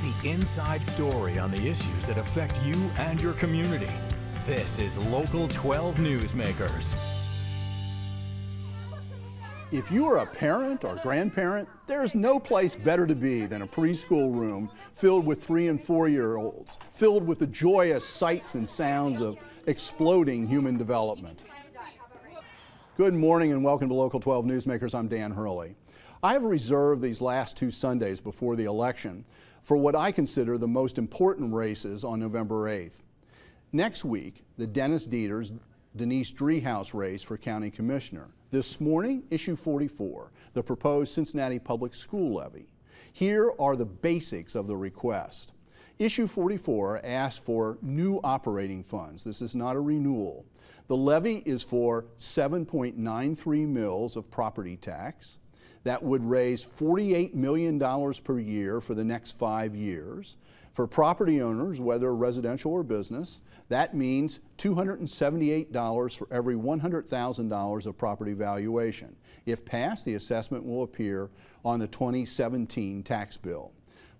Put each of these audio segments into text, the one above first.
the inside story on the issues that affect you and your community. This is Local 12 Newsmakers. If you are a parent or grandparent, there's no place better to be than a preschool room filled with 3- and 4-year-olds, filled with the joyous sights and sounds of exploding human development. Good morning and welcome to Local 12 Newsmakers. I'm Dan Hurley. I have reserved these last 2 Sundays before the election for what I consider the most important races on November 8th. Next week, the Dennis Dieter's Denise Driehaus race for County Commissioner. This morning, issue 44, the proposed Cincinnati Public School levy. Here are the basics of the request. Issue 44 asks for new operating funds. This is not a renewal. The levy is for 7.93 mils of property tax. That would raise $48 million per year for the next 5 years. For property owners, whether residential or business, that means $278 for every $100,000 of property valuation. If passed, the assessment will appear on the 2017 tax bill.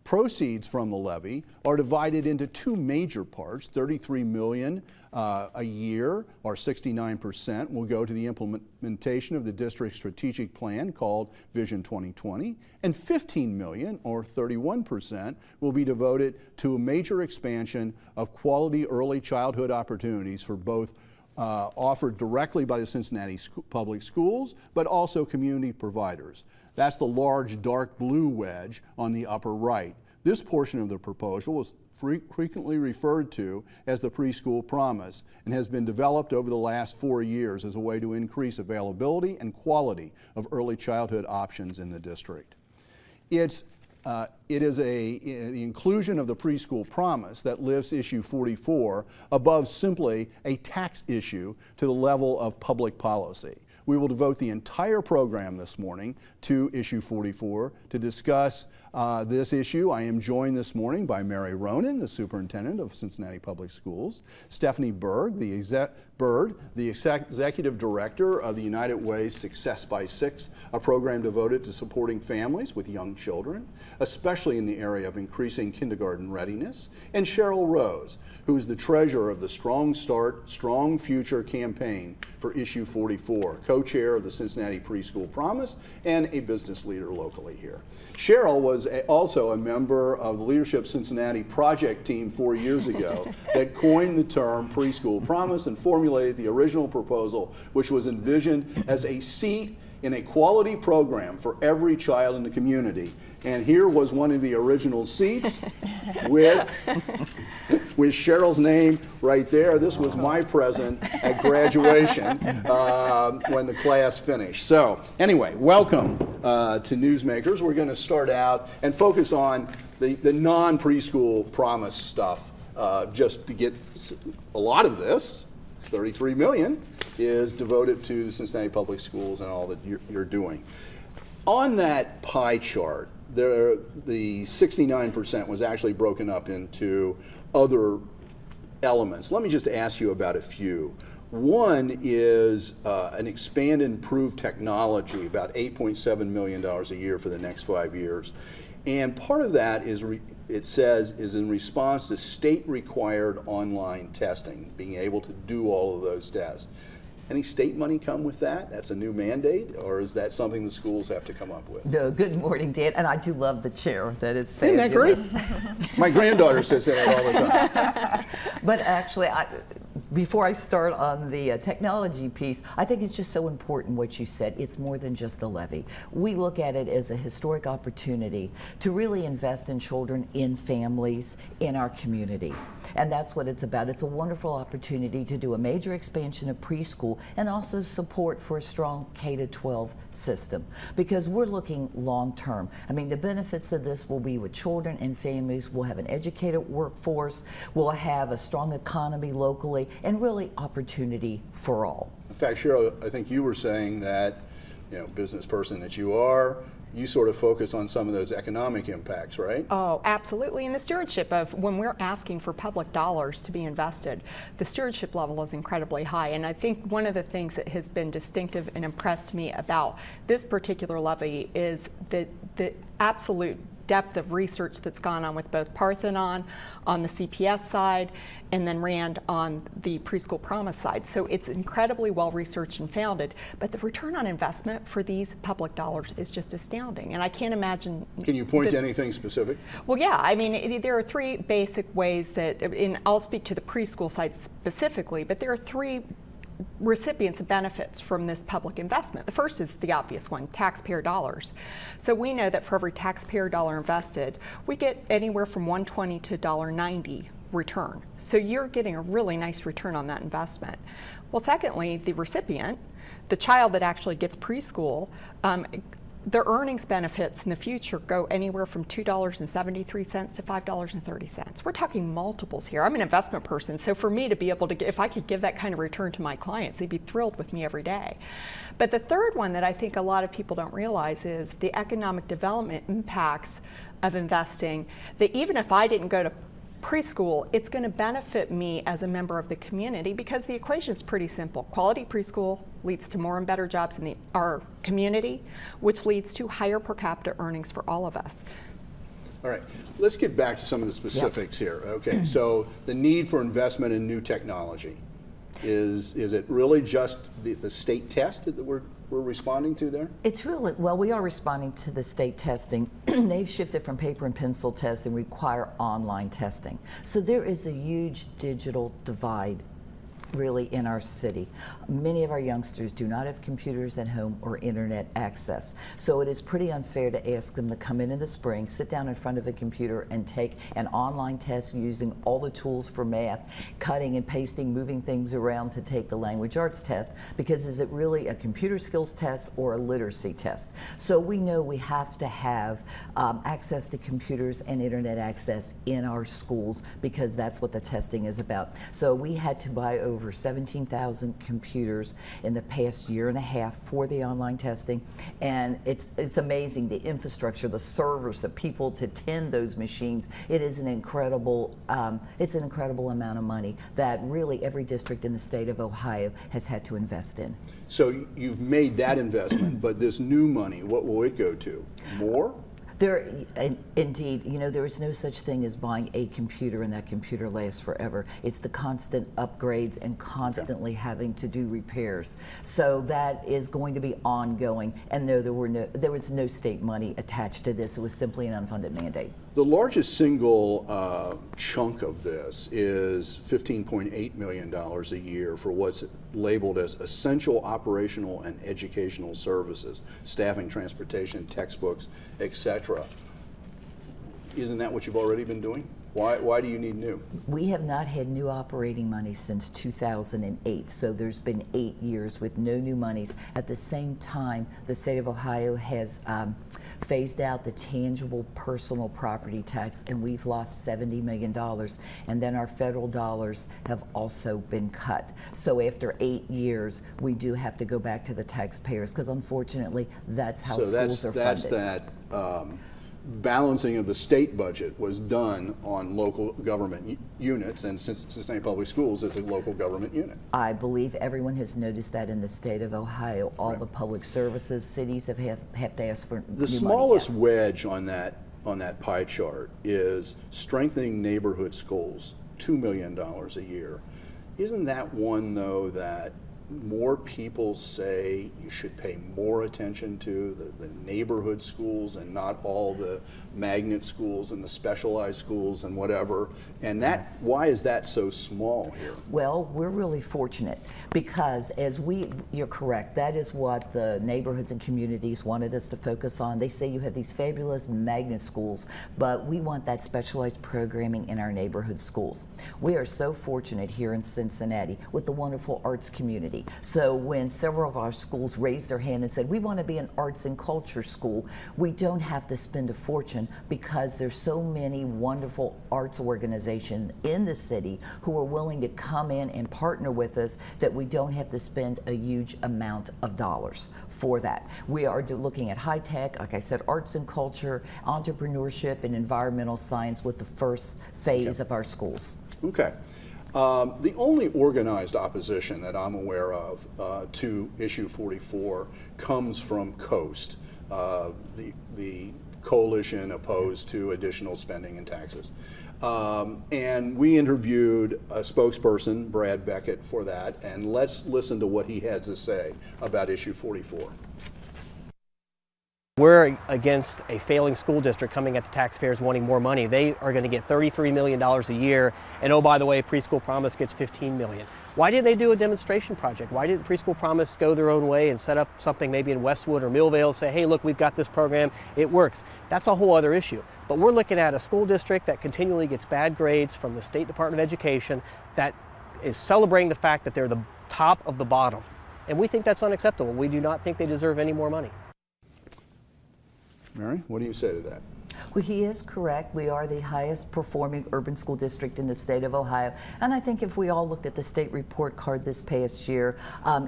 Proceeds from the levy are divided into 2 major parts. $33 million a year, or 69%, will go to the implementation of the district's strategic plan called Vision 2020, and $15 million, or 31%, will be devoted to a major expansion of quality early childhood opportunities for both offered directly by the Cincinnati Public Schools, but also community providers. That's the large dark blue wedge on the upper right. This portion of the proposal is frequently referred to as the preschool promise and has been developed over the last 4 years as a way to increase availability and quality of early childhood options in the district. It is the inclusion of the preschool promise that lifts issue 44 above simply a tax issue to the level of public policy. We will devote the entire program this morning to issue 44. To discuss this issue, I am joined this morning by Mary Ronan, the superintendent of Cincinnati Public Schools, Stephanie Byrd, the executive director of the United Way's Success by 6, a program devoted to supporting families with young children, especially in the area of increasing kindergarten readiness, and Cheryl Rose, who is the treasurer of the Strong Start, Strong Future campaign for issue 44, co-chair of the Cincinnati Preschool Promise, and a business leader locally here. Cheryl was also a member of the Leadership Cincinnati project team 4 years ago that coined the term preschool promise and formulated the original proposal, which was envisioned as a seat in a quality program for every child in the community. And here was one of the original seats with Cheryl's name right there. This was my present at graduation when the class finished. So anyway, welcome to Newsmakers. We're going to start out and focus on the non-preschool promise stuff just to get a lot of this. $33 million is devoted to the Cincinnati Public Schools and all that you're doing. On that pie chart, the 69% was actually broken up into other elements. Let me just ask you about a few. One is an expand and improve technology, about $8.7 million a year for the next 5 years. And part of that is, it says, is in response to state-required online testing, being able to do all of those tests. Any state money come with that? That's a new mandate, or is that something the schools have to come up with? No, good morning, Dan. And I do love the chair. That is fabulous. Isn't that great? My granddaughter says that all the time. But actually, before I start on the technology piece, I think it's just so important what you said. It's more than just a levy. We look at it as a historic opportunity to really invest in children, in families, in our community. And that's what it's about. It's a wonderful opportunity to do a major expansion of preschool and also support for a strong K-12 system, because we're looking long term. I mean, the benefits of this will be with children and families. We'll have an educated workforce. We'll have a strong economy locally, and really opportunity for all. In fact, Cheryl, I think you were saying that, business person that you are, you sort of focus on some of those economic impacts, right? Oh, absolutely. And the stewardship of when we're asking for public dollars to be invested, the stewardship level is incredibly high. And I think one of the things that has been distinctive and impressed me about this particular levy is the absolute depth of research that's gone on with both Parthenon on the CPS side and then RAND on the preschool promise side. So it's incredibly well researched and founded, but the return on investment for these public dollars is just astounding. And I can't imagine. Can you point to anything specific? Well, yeah, I mean, there are three basic ways that, I'll speak to the preschool side specifically, but there are three recipients of benefits from this public investment. The first is the obvious one, taxpayer dollars. So we know that for every taxpayer dollar invested, we get anywhere from $1.20 to $1.90 return. So you're getting a really nice return on that investment. Well, secondly, the recipient, the child that actually gets preschool, their earnings benefits in the future go anywhere from $2.73 to $5.30. We're talking multiples here. I'm an investment person, so for me to be able to, if I could give that kind of return to my clients, they'd be thrilled with me every day. But the third one that I think a lot of people don't realize is the economic development impacts of investing, that even if I didn't go to preschool, it's going to benefit me as a member of the community, because the equation is pretty simple. Quality preschool leads to more and better jobs in our community, which leads to higher per capita earnings for all of us. All right, let's get back to some of the specifics here. Okay, so the need for investment in new technology. Is it really just the state test that we're responding to there? It's really, well, we are responding to the state testing. They've shifted from paper and pencil test and require online testing. So there is a huge digital divide really in our city. Many of our youngsters do not have computers at home or internet access. So it is pretty unfair to ask them to come in the spring, sit down in front of a computer and take an online test using all the tools for math, cutting and pasting, moving things around to take the language arts test, because is it really a computer skills test or a literacy test? So we know we have to have access to computers and internet access in our schools, because that's what the testing is about. So we had to buy over 17,000 computers in the past year and a half for the online testing, and it's amazing, the infrastructure, the servers, the people to tend those machines. It is an incredible amount of money that really every district in the state of Ohio has had to invest in. So you've made that investment, but this new money, what will it go to? More? Indeed, you know, there is no such thing as buying a computer and that computer lasts forever. It's the constant upgrades and constantly having to do repairs. So that is going to be ongoing. And no, there was no state money attached to this. It was simply an unfunded mandate. The largest single chunk of this is $15.8 million a year for what's labeled as essential operational and educational services, staffing, transportation, textbooks, etc. Isn't that what you've already been doing? Why do you need new? We have not had new operating money since 2008, so there's been 8 years with no new monies. At the same time, the state of Ohio has phased out the tangible personal property tax, and we've lost $70 million, and then our federal dollars have also been cut. So after 8 years, we do have to go back to the taxpayers, because unfortunately, that's how schools are funded. So that's that balancing of the state budget was done on local government units, and Cincinnati Public Schools is a local government unit. I believe everyone has noticed that in the state of Ohio. All the public services, cities have to ask for the smallest wedge on that pie chart is strengthening neighborhood schools, $2 million a year. Isn't that one, though, that more people say you should pay more attention to the neighborhood schools and not all the magnet schools and the specialized schools and whatever? And why is that so small here? Well, we're really fortunate, because you're correct, that is what the neighborhoods and communities wanted us to focus on. They say you have these fabulous magnet schools, but we want that specialized programming in our neighborhood schools. We are so fortunate here in Cincinnati with the wonderful arts community. So when several of our schools raised their hand and said, we want to be an arts and culture school, we don't have to spend a fortune, because there's so many wonderful arts organizations in the city who are willing to come in and partner with us, that we don't have to spend a huge amount of dollars for that. We are looking at high tech, like I said, arts and culture, entrepreneurship, and environmental science with the first phase of our schools. Okay. The only organized opposition that I'm aware of to issue 44 comes from Coast, the coalition opposed to additional spending and taxes. And we interviewed a spokesperson, Brad Beckett, for that, and let's listen to what he had to say about issue 44. We're against a failing school district coming at the taxpayers wanting more money. They are going to get $33 million a year, and oh, by the way, Preschool Promise gets $15 million. Why didn't they do a demonstration project? Why didn't Preschool Promise go their own way and set up something maybe in Westwood or Millvale and say, hey, look, we've got this program, it works? That's a whole other issue. But we're looking at a school district that continually gets bad grades from the State Department of Education, that is celebrating the fact that they're the top of the bottom. And we think that's unacceptable. We do not think they deserve any more money. Mary, what do you say to that? Well, he is correct. We are the highest performing urban school district in the state of Ohio. And I think if we all looked at the state report card this past year,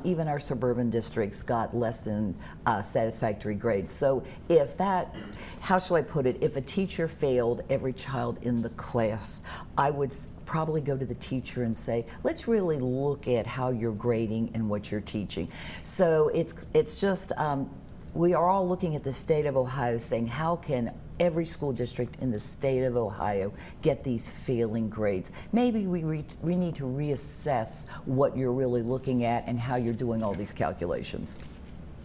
even our suburban districts got less than satisfactory grades. So if that, how shall I put it, if a teacher failed every child in the class, I would probably go to the teacher and say, let's really look at how you're grading and what you're teaching. So it's just, we are all looking at the state of Ohio saying, how can every school district in the state of Ohio get these failing grades? Maybe we need to reassess what you're really looking at and how you're doing all these calculations.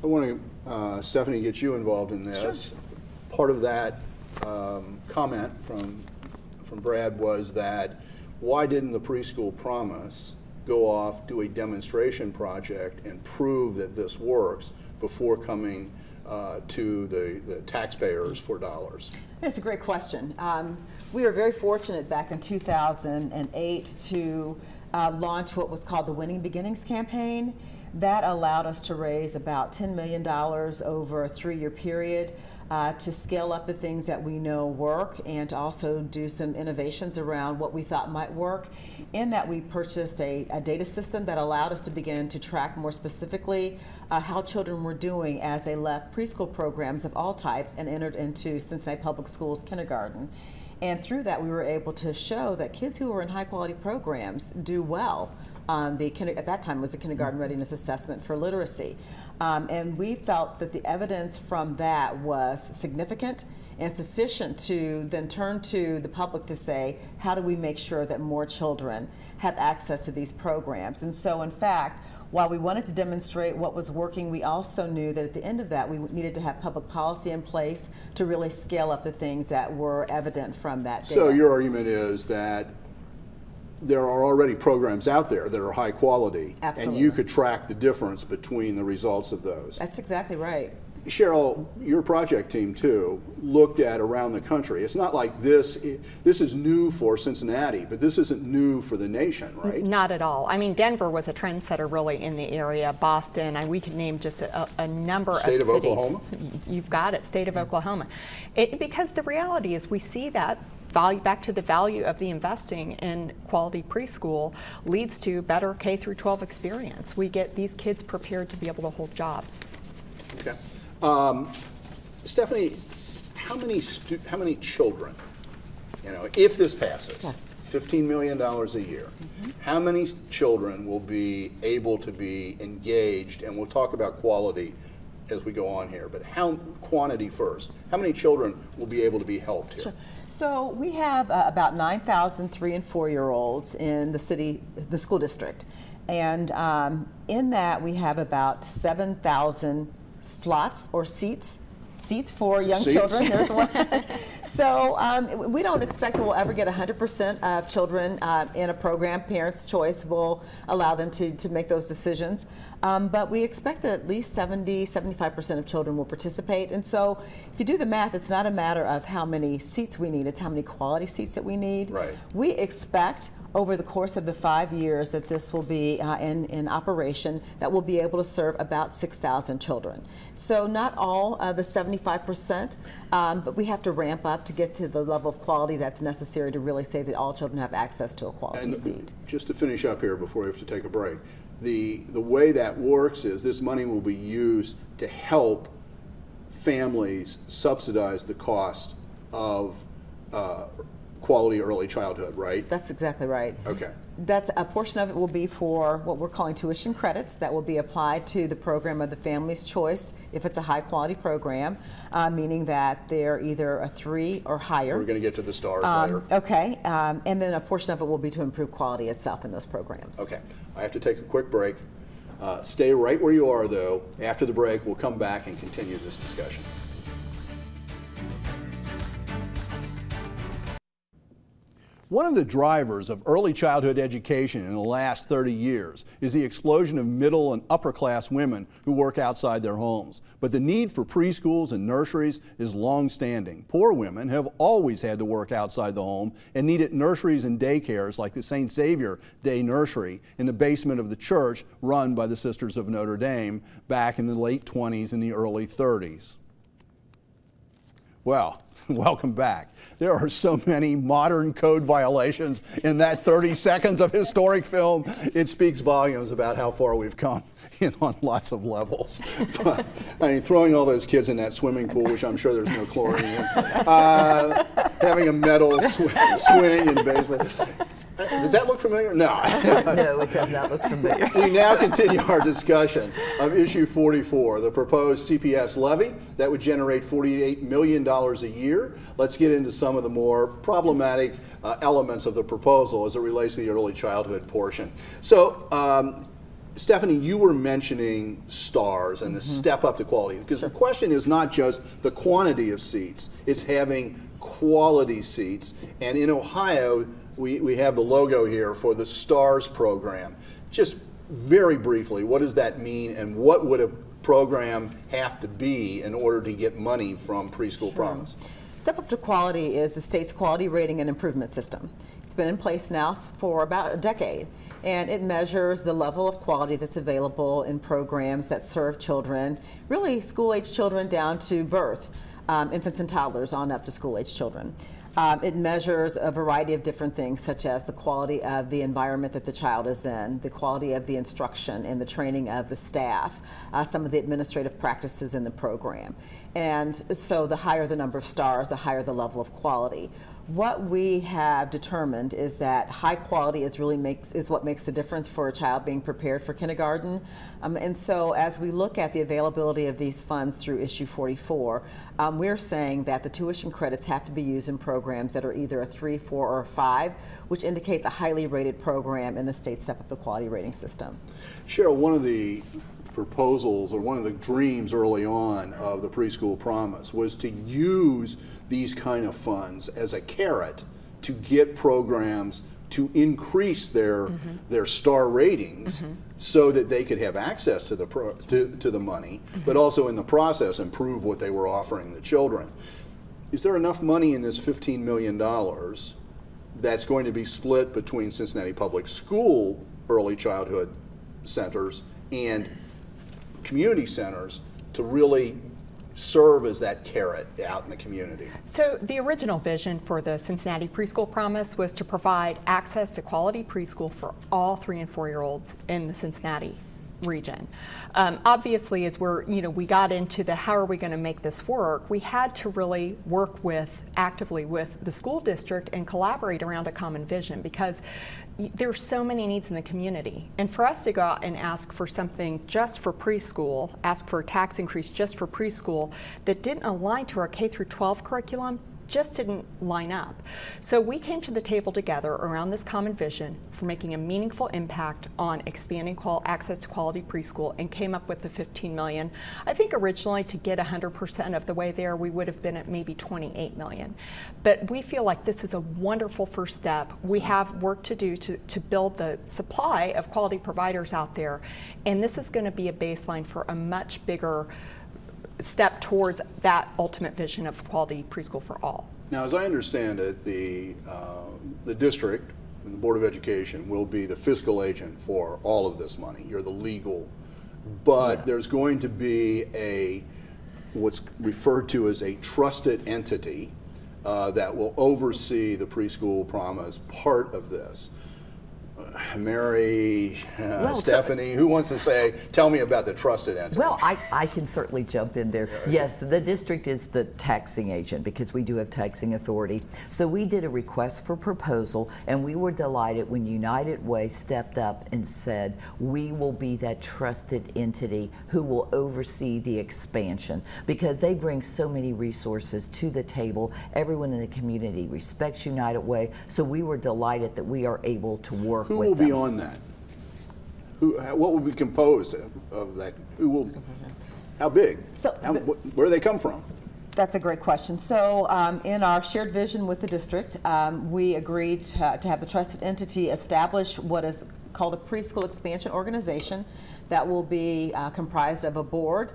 I want to, Stephanie, get you involved in this. Sure. Part of that comment from Brad was that why didn't the Preschool Promise go off, do a demonstration project and prove that this works before coming to the taxpayers for dollars? It's a great question. We were very fortunate back in 2008 to launch what was called the Winning Beginnings campaign. That allowed us to raise about $10 million over a 3-year period to scale up the things that we know work and to also do some innovations around what we thought might work. In that, we purchased a data system that allowed us to begin to track more specifically how children were doing as they left preschool programs of all types and entered into Cincinnati Public Schools kindergarten. And through that, we were able to show that kids who were in high quality programs do well. At that time, it was the Kindergarten Readiness Assessment for Literacy. And we felt that the evidence from that was significant and sufficient to then turn to the public to say, how do we make sure that more children have access to these programs? And so, in fact, while we wanted to demonstrate what was working, we also knew that at the end of that, we needed to have public policy in place to really scale up the things that were evident from that data. So your argument is that there are already programs out there that are high quality. Absolutely. And you could track the difference between the results of those. That's exactly right. Cheryl, your project team too looked at around the country. It's not like this is new for Cincinnati, but this isn't new for the nation, right? Not at all. I mean, Denver was a trendsetter really in the area. Boston, and we could name just a number of cities. State of Oklahoma? You've got it, state of Oklahoma. Because the reality is we see that value, back to the value of the investing in quality preschool leads to better K through 12 experience. We get these kids prepared to be able to hold jobs. Okay. Stephanie, how many children, if this passes, yes. $15 million a year, how many children will be able to be engaged, and we'll talk about quality as we go on here, but quantity first. How many children will be able to be helped here? Sure. So we have about 9,000 3- and 4-year-olds in the school district. And in that we have about 7,000 slots or seats for young children. There's one. So we don't expect that we'll ever get 100% of children in a program. Parents' choice will allow them to make those decisions. But we expect that at least 75% of children will participate. And so if you do the math, it's not a matter of how many seats we need, it's how many quality seats that we need. Right. We expect over the course of the 5 years that this will be in operation, that we'll be able to serve about 6,000 children. So not all of the 75%, but we have to ramp up to get to the level of quality that's necessary to really say that all children have access to a quality seat. Just to finish up here before we have to take a break, the way that works is this money will be used to help families subsidize the cost of quality early childhood, right? That's exactly right. Okay. That's a portion of it will be for what we're calling tuition credits that will be applied to the program of the family's choice if it's a high quality program, meaning that they're either a 3 or higher. We're going to get to the stars later. Okay, and then a portion of it will be to improve quality itself in those programs. Okay, I have to take a quick break. Stay right where you are, though. After the break, we'll come back and continue this discussion. One of the drivers of early childhood education in the last 30 years is the explosion of middle and upper class women who work outside their homes. But the need for preschools and nurseries is long-standing. Poor women have always had to work outside the home and needed nurseries and daycares like the St. Xavier Day Nursery in the basement of the church run by the Sisters of Notre Dame back in the late 20s and the early 30s. Well, welcome back. There are so many modern code violations in that 30 seconds of historic film. It speaks volumes about how far we've come on lots of levels. But, I mean, throwing all those kids in that swimming pool, which I'm sure there's no chlorine in, having a metal swing in basement. Does that look familiar? No. No, it does not look familiar. We now continue our discussion of issue 44, the proposed CPS levy that would generate $48 million a year. Let's get into some of the more problematic elements of the proposal as it relates to the early childhood portion. So, Stephanie, you were mentioning stars and the step up to quality, because the question is not just the quantity of seats, it's having quality seats. And in Ohio, we have the logo here for the STARS program. Just very briefly, what does that mean, and what would a program have to be in order to get money from Preschool Promise? Step Up to Quality is the state's quality rating and improvement system. It's been in place now for about a decade, and it measures the level of quality that's available in programs that serve children, really school-age children down to birth, infants and toddlers on up to school-age children. It measures a variety of different things, such as the quality of the environment that the child is in, the quality of the instruction and the training of the staff, some of the administrative practices in the program. And so the higher the number of stars, the higher the level of quality. What we have determined is that high quality is what makes the difference for a child being prepared for kindergarten. And so as we look at the availability of these funds through issue 44, we're saying that the tuition credits have to be used in programs that are either a 3, 4, or 5, which indicates a highly rated program in the state's Step Up the Quality rating system. Cheryl, one of the proposals, or one of the dreams early on of the Preschool Promise, was to use these kind of funds as a carrot to get programs to increase their star ratings so that they could have access to the money, but also in the process improve what they were offering the children. Is there enough money in this $15 million that's going to be split between Cincinnati Public School early childhood centers and community centers to really serve as that carrot out in the community? So the original vision for the Cincinnati Preschool Promise was to provide access to quality preschool for all 3- and 4-year-olds in the Cincinnati region. Obviously, as we got into the how are we going to make this work, we had to really work actively with the school district and collaborate around a common vision, because there's so many needs in the community. And for us to go out and ask for something just for preschool, ask for a tax increase just for preschool that didn't align to our K through 12 curriculum, just didn't line up. So we came to the table together around this common vision for making a meaningful impact on expanding access to quality preschool, and came up with the $15 million. I think originally to get 100% of the way there, we would have been at maybe $28 million. But we feel like this is a wonderful first step. We have work to do to build the supply of quality providers out there, and this is going to be a baseline for a much bigger step towards that ultimate vision of quality preschool for all. Now, as I understand it, the district and the Board of Education will be the fiscal agent for all of this money. You're the legal, but there's going to be what's referred to as a trusted entity that will oversee the Preschool Promise part of this. Mary, Stephanie, who wants to say, tell me about the trusted entity? Well, I can certainly jump in there. Yes, the district is the taxing agent because we do have taxing authority. So we did a request for proposal, and we were delighted when United Way stepped up and said, we will be that trusted entity who will oversee the expansion, because they bring so many resources to the table. Everyone in the community respects United Way, so we were delighted that we are able to work Who with will them. be on that? What will be composed of that? Who will? How big? So where do they come from? That's a great question. So in our shared vision with the district, we agreed to have the trusted entity establish what is called a preschool expansion organization that will be comprised of a board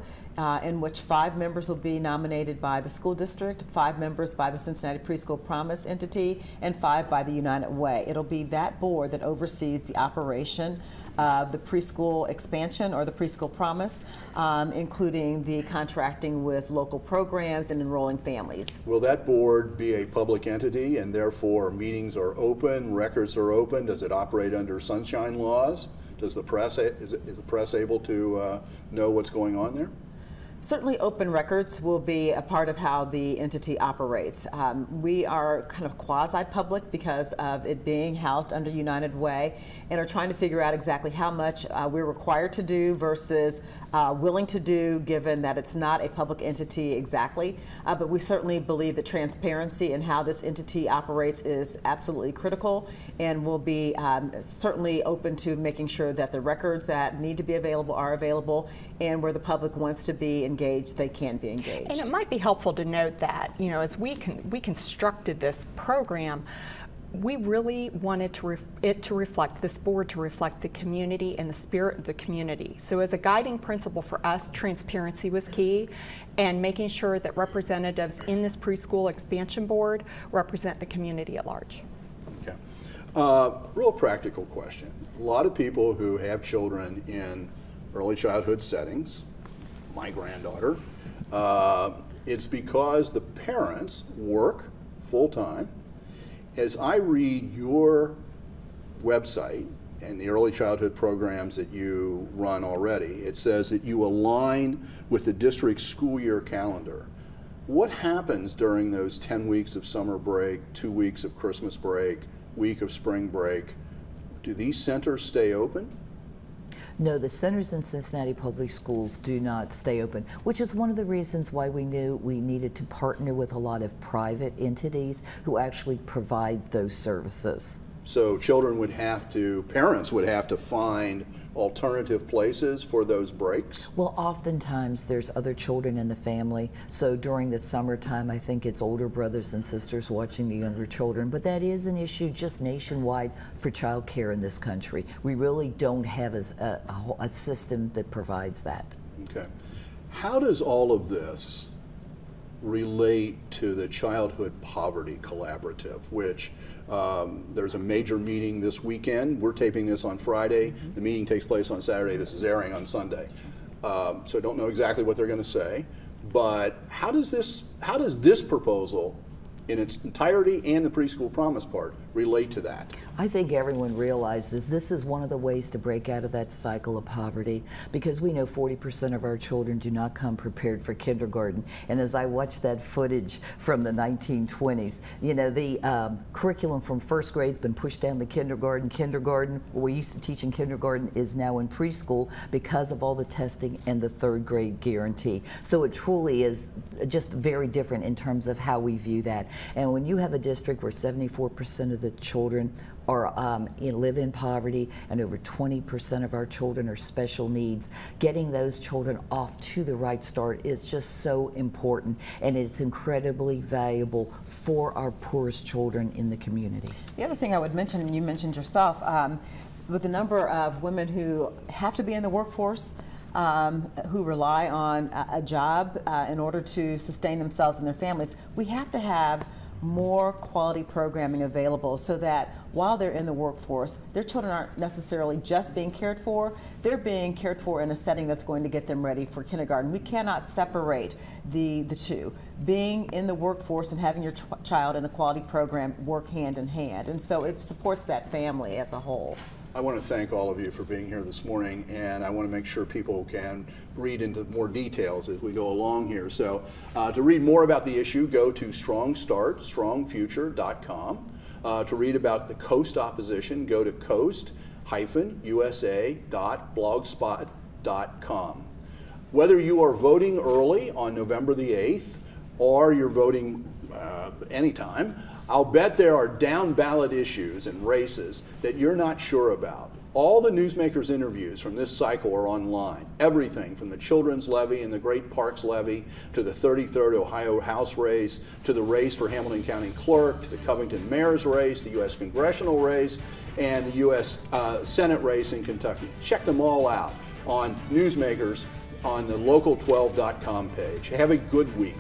in which 5 members will be nominated by the school district, 5 members by the Cincinnati Preschool Promise entity, and 5 by the United Way. It'll be that board that oversees the operation of the preschool expansion or the preschool promise, including the contracting with local programs and enrolling families. Will that board be a public entity and therefore meetings are open, records are open? Does it operate under sunshine laws? Does the press, is the press able to know what's going on there? Certainly open records will be a part of how the entity operates. We are kind of quasi-public because of it being housed under United Way, and are trying to figure out exactly how much we're required to do versus willing to do, given that it's not a public entity exactly. But we certainly believe that transparency in how this entity operates is absolutely critical, and will be certainly open to making sure that the records that need to be available are available, and where the public wants to be engaged, they can be engaged. And it might be helpful to note that, you know, as we constructed this program, we really wanted this board to reflect the community and the spirit of the community. So as a guiding principle for us, transparency was key, and making sure that representatives in this preschool expansion board represent the community at large. Okay. Real practical question. A lot of people who have children in early childhood settings, my granddaughter, it's because the parents work full-time. As I read your website and the early childhood programs that you run already, it says that you align with the district's school year calendar. What happens during those 10 weeks of summer break, 2 weeks of Christmas break, week of spring break? Do these centers stay open? No, the centers in Cincinnati Public Schools do not stay open, which is one of the reasons why we knew we needed to partner with a lot of private entities who actually provide those services. So children would have to, parents would have to find alternative places for those breaks? Well, oftentimes there's other children in the family, so during the summertime I think it's older brothers and sisters watching the younger children, but that is an issue just nationwide for child care in this country. We really don't have a system that provides that. Okay. How does all of this relate to the Childhood Poverty Collaborative, which there's a major meeting this weekend. We're taping this on Friday. The meeting takes place on Saturday. This is airing on Sunday. So I don't know exactly what they're going to say, but how does this proposal in its entirety and the preschool promise part relate to that? I think everyone realizes this is one of the ways to break out of that cycle of poverty, because we know 40% of our children do not come prepared for kindergarten. And as I watch that footage from the 1920s, you know, the curriculum from first grade's been pushed down to kindergarten. What we used to teach in kindergarten is now in preschool because of all the testing and the third grade guarantee. So it truly is just very different in terms of how we view that. And when you have a district where 74% of the children are live in poverty, and over 20% of our children are special needs, getting those children off to the right start is just so important, and it's incredibly valuable for our poorest children in the community. The other thing I would mention, and you mentioned yourself, with the number of women who have to be in the workforce, who rely on a job in order to sustain themselves and their families, we have to have more quality programming available so that while they're in the workforce, their children aren't necessarily just being cared for, they're being cared for in a setting that's going to get them ready for kindergarten. We cannot separate the two. Being in the workforce and having your child in a quality program work hand in hand, and so it supports that family as a whole. I want to thank all of you for being here this morning, and I want to make sure people can read into more details as we go along here. So to read more about the issue, go to strongfuture.com. To read about the Coast opposition, go to coast-usa.blogspot.com. Whether you are voting early on November the 8th or you're voting anytime, I'll bet there are down ballot issues and races that you're not sure about. All the Newsmakers interviews from this cycle are online. Everything from the Children's Levy and the Great Parks Levy to the 33rd Ohio House race to the race for Hamilton County Clerk to the Covington Mayor's race, the U.S. Congressional race, and the U.S. Senate race in Kentucky. Check them all out on Newsmakers on the local12.com page. Have a good week.